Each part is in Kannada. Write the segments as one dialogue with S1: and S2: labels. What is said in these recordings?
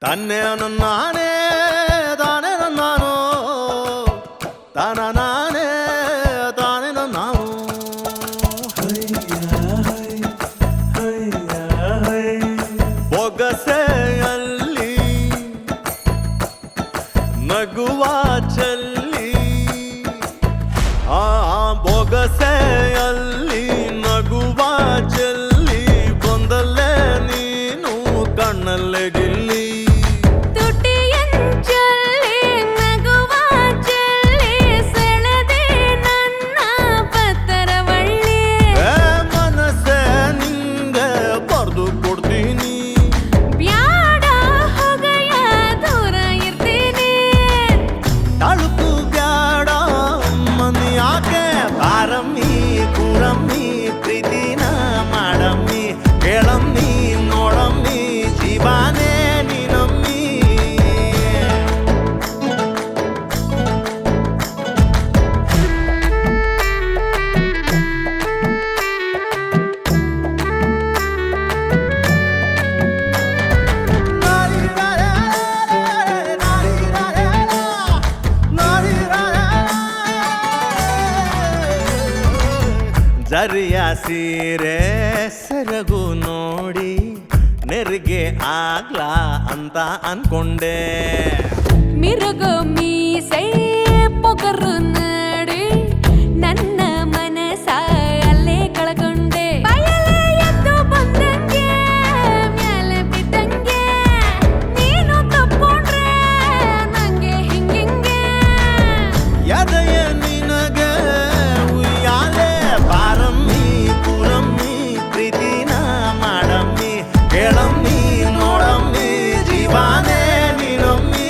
S1: ತನ್ನೆ ನಾನೇ ತಾನೇ ನಾನು ತಾನ ನಾನೇ ತಾನೇ ನಾನು ಬೊಗಸೆಯಲ್ಲಿ ನಗುವ ಚೆಲ್ಲಿ ಆ ಬೊಗಸೆಯಲ್ಲಿ ನಗುವ ಚೆಲ್ಲಿ ಬಂದಲ್ಲೇ ನೀನು ಕಣ್ಣಲ್ಲೇ ಗಿಲ್ಲಿ ಪ್ರೀತಿನ ಮಾಡಮ್ಮಿ ಕೇಳಮ್ಮಿ ನೋಡಮ್ಮಿ ಜೀವಾನೇ ನೀನಮ್ಮಿ ಜರಿಯ ಸೀರೆ ಸೆರಗು ನೋಡಿ ನೆರಿಗೆ ಆಗ್ಲಾ ಅಂತ ಅನ್ಕೊಂಡೆ
S2: ಮಿರುಗು ಮೀಸೆ ಪೊಗರು ನಾಡಿ ನನ್ನ ಮನಸ ಅಲ್ಲೇ ಕಳ್ಕೊಂಡೆ ಬಯಲೇ ಎದ್ದು ಬಂದಂಗೆ ಮ್ಯಾಲೆ ಬಿದ್ದಂಗೆ ನೀನು ತಪ್ಕೊಂಡ್ರೆ ನಂಗೆ ಹಿಂಗಿಂಗೆ
S1: ಎದೆಯ ನಿನಗೆ ಉಯ್ಯಾಲೆ ಬಾರಮ್ಮಿ ಕೂರಮ್ಮಿ ಪ್ರೀತಿನ ಮಾಡಮ್ಮಿ ಕೇಳಮ್ಮಿ ನೋಡಮ್ಮಿ ಜೀವಾನೇ ನೀನಮ್ಮಿ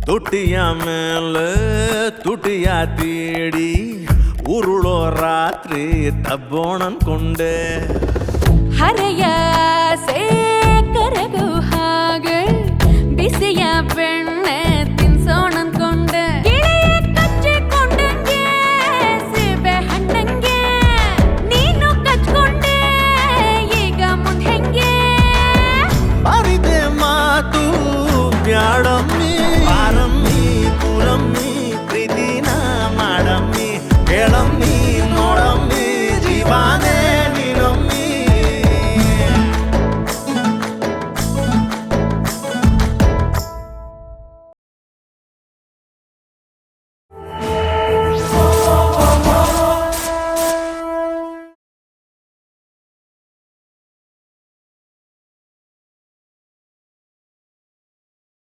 S1: ತುಟಿಯ ಮೇಲೆ ತುಟಿಯ ತೀಡಿ ಉರುಳೋ ರಾತ್ರಿ ತಬ್ಬೋಣ ಅನ್ಕೊಂಡೆ
S2: ಹರೆಯ ಆಸೆ ಕರಗು ಹಾಗೆ ಬಿಸಿಯ ಬೆಣ್ಣ